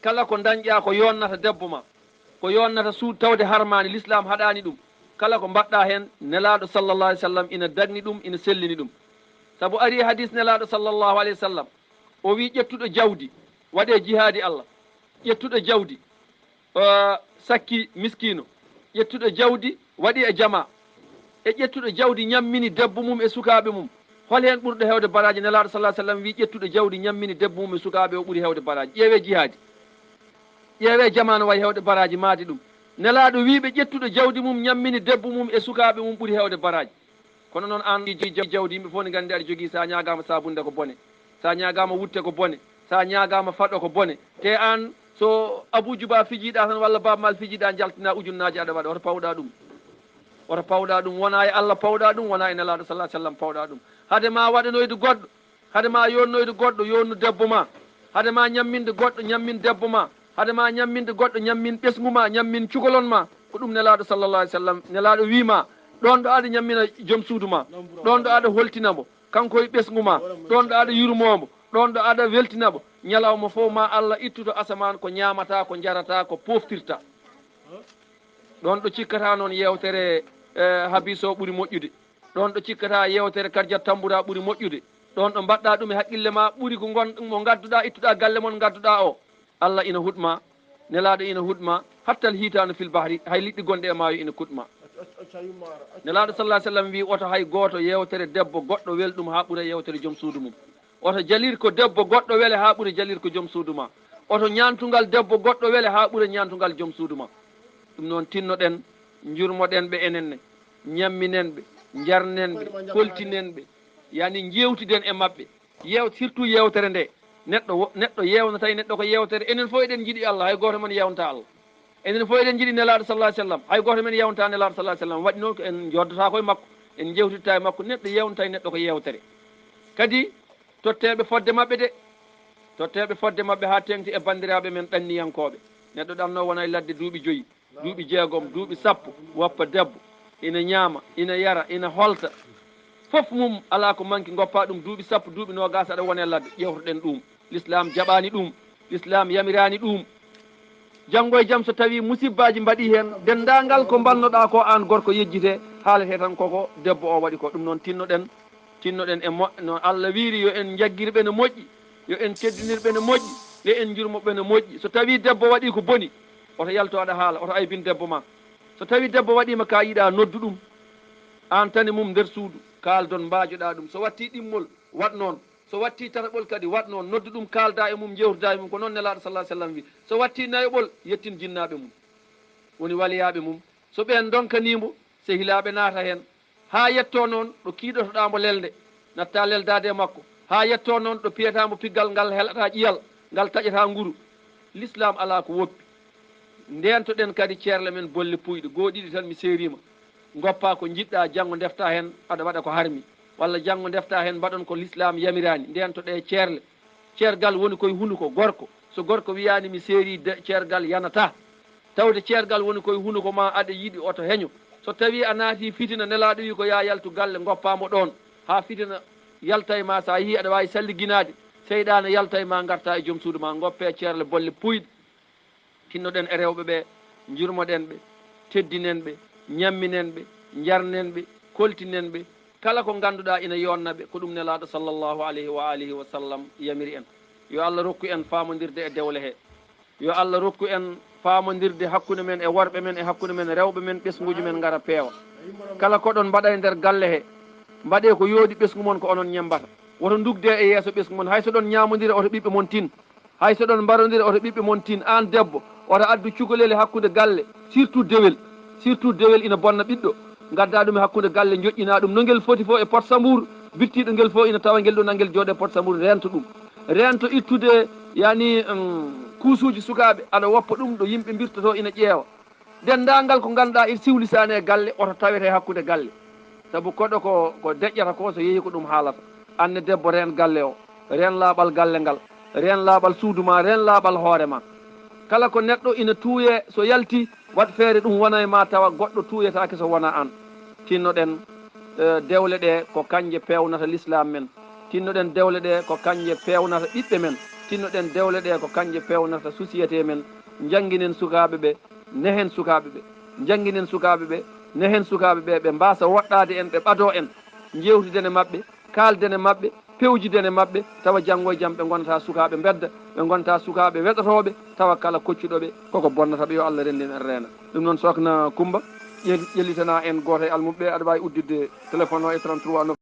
kala ko dañƴa ko yonnata debbo ma ko yonnata suud tawde harmani l'islam haɗani ɗum kala ko mbaɗɗa hen nelaɗo sallallah alih w sallam ina darni ɗum ina sellini ɗum saabu ari hadis nelaɗo sallllahu alayhi wa sallam o wi ƴettuɗo jawdi waɗe jihaadi allah ƴettuɗo jawdi sakki miskino ƴettuɗo jawdi waɗi e jama e ƴettuɗo jawdi ñammini debbo mum e sukaɓe mum hol hen ɓurɗo hewde baraji nelaɗo sallah sallam wi ƴettuɗo jawdi ñammini debbo mum e sukaɓe o ɓuuri hewde baraji ƴeewe jihaadi ƴeewe jama no wayi hewde baraji maadi ɗum nelaɗo wiɓe ƴettuɗo jawdi mum ñammini debbo mum e sukaɓe mum ɓuuri hewde baraji kono noon an jawdi yimɓe fof ne gandi aɗa jogui sa ñagama sabunde ko bone sa ñagama wutte ko bone sa ñagama faɗɗo ko bone te an so Abou Djouba fijiɗa tan walla Baba Mal fijiɗa jaltina ujunnaji aɗa waɗa oto pawɗa ɗum oto pawɗa ɗum wona e Allah pawɗa ɗum wona e nelaɗo sallah sallam pawɗa ɗum haade ma waɗanoyde goɗɗo haade ma yonnoyde goɗɗo yonnu debbo ma haade ma ñamminde goɗɗo ñammin debbo ma haade ma ñamminde goɗɗo ñammin ɓesgu ma ñammin cukalon ma ko ɗum nelaɗo sallallah alih w sallam nelaɗo wima ɗon ɗo aɗa ñammina joom suudu ma ɗon ɗo aɗa holtinamo kanko e ɓesgu ma ɗon ɗo aɗa yurmomo ɗon ɗo aɗa weltinamo ñalawma fof ma Allah ittuto asaman ko ñamata ko jarata ko poftirta ɗon ɗo cikkata noon yewtere habiso ɓuuri moƴƴude ɗon ɗo cikkata yewtere kardiat tamboura ɓuuri moƴƴude ɗon ɗo mbaɗɗa ɗum e haqqille ma ɓuuri ko mo gadduɗa ittuɗa galle mon gadduɗa o Allah ina huɗma nelaɗo ina huɗma hattal hitano fil bahri hay liɗɗi gonɗe e maayo ina kuɗma nelaɗo sallah sallam wi oto hay goto yewtere debbo goɗɗo welɗum ha ɓuura yewtere joom suudu mum oto jalir ko debbo goɗɗo weele ha ɓuura jalir ko joom suudu ma oto ñantugal debbo goɗɗo weele ha ɓuura ñantugal joom suudu ma ɗum noon tinnoɗen jurmoɗen ɓe enenne ñamminen ɓe jarnen ɓe koltinen ɓe yani jewtiden e mabɓe surtout yewtere nde neɗɗo yewnata e neɗɗo ko yewtere enen fof eɗen jiiɗi Allah hay goto men yewnta Allah enen fof eɗen jiiɗi nelaɗo sallah sallam hay goto men yewnta nelaɗo sallah sallam waɗi noon ko en joddata koye makko en jewtitta e makko neɗɗo yewnta e neɗɗo ko yewtere kadi totteɓe fodde mabɓe de totteɓe fodde mabɓe ha tengti e bandiraɓe men ɗanniyankoɓe neɗɗo ɗanno wona e ladde duuɓi 5 duuɓi 6 duuɓi 10 woppa debbo ina ñaama ina yara ina holta fof mum ala ko manki goppa ɗum duuɓi 10 duuɓi 20 aɗa wone ladde ƴewtoɗen ɗum l'islam jaɓani ɗum l'islam yamirani ɗum janggo e jaam so tawi musibbaji mbaɗi hen dendagal ko mbannoɗa ko an gorko yejjite haalete tan koko debbo o waɗi ko ɗum noon tinnoɗen e no Allah wiiri yo en jagguirɓe no moƴƴi yo en teddinirɓe no moƴƴi yo en jurmoɓe no moƴƴi so tawi debbo waɗi ko boni oto yalto aɗa haala oto aybin debbo ma so tawi debbo waɗima ka yiiɗa noddu ɗum an tani mum nder suudu kaldon mbajoɗa ɗum so watti ɗimmol wat noon so watti tataɓol kadi wat noon noddu ɗum kalda e mum jewtuda e mum ko noon nelaɗo sallah sallam wi so watti nayoɓol yettin jinnaɓe mum woni waliyaɓe mum so ɓen donkanimo sehilaɓe naata hen ha yetto noon ɗo kiiɗotoɗamo lelde natta leldade e makko ha yetto noon ɗo piyatamo piggal ngal heelata ƴiyal ngal taƴata nguru l'islam ala ko woppi ndentoɗen kadi ceerle men bolle puyɗe goɗiɗi tan mi serima goppa ko jiɗɗa janggo defta hen aɗa waɗa ko harmi walla janggo defta hen mbaɗon ko l'islam yamirani ndentoɗe ceerle ceergal woni koye hunuko gorko so gorko wiyani mi seeri ceergal yanata tawde ceergal woni koye hunuko ma aɗa yiiɗi oto heeño so tawi a naati fitina nelaɗo wi ko ya yaltu galle goppamo ɗon ha fitina yalta e ma sa yeehi aɗa wawi salliginade seyɗano yalta e ma garta e joom suudu ma goppe ceerle bolle puyɗe tinnoɗen e rewɓe ɓe jurmoɗen ɓe teddinen ɓe ñamminen ɓe jarnen ɓe koltinen ɓe kala ko ganduɗa ina yonnaɓe ko ɗum nelaɗo sallllahu alayhi wa alihi wa sallam yamiri en yo Allah rokku en famodirde e dewle he yo Allah rokku en famodirde hakkude men e worɓe men e hakkude men rewɓe men ɓesguji men gara peewa kala koɗon mbaɗa e nder galle he mbaɗe ko yooɗi ɓesgu mon ko onon ñembata woto dugde e yeeso ɓesgu mon hayso ɗon ñamodira oto ɓiɓɓe mon tin hayso ɗon mbarodira oto ɓiɓɓe mon tin an debbo oto addu cukalel e hakkude galle surtout dewel ina bonna ɓiɗɗo gadda ɗum e hakkude galle joƴƴina ɗum no ngel foti fo e pot samour bittiɗo ngel fo ina tawa ngel ɗo nangel jooɗe pot samour rento ɗum rento ittude yani kuusuji sukaɓe aɗa woppa ɗum ɗo yimɓe birtoto ina ƴeewa dendagal ko ganduɗa il siwlisane e galle oto tawete e hakkude galle saabu koɗo ko deƴƴata ko so yeehi ko ɗum haalata anne debbo ren galle o ren laaɓal galle ngal ren laaɓal suudu ma ren laaɓal hoore ma kala ko neɗɗo ina tuuye so yalti wat feere ɗum wona e ma tawa goɗɗo tuuyetake so wona an tinnoɗen dewle ɗe ko kanje pewnata l'islam men tinnoɗen dewle ɗe ko kanje pewnata ɓiɓɓe men tinnoɗen dewle ɗe ko kanje fewnata société men jangguinen sukaɓe ɓe nehen sukaɓe ɓe jangguinen sukaɓe ɓe nehen sukaɓe ɓe ɓe mbasa woɗɗade en ɓe ɓaado en jewtiden e mabɓe kalden e mabɓe pewjiden e mabɓe tawa janggo e jaam ɓe gonta sukaɓe bedda ɓe gonta sukaɓe weɗotoɓe tawa kala koccuɗoɓe koko bonnataɓe yo Allah rendin en reena ɗum noon sokna Coumba ƴellitana en goto e almuɓe aɗa wawi udditde téléphone o e 33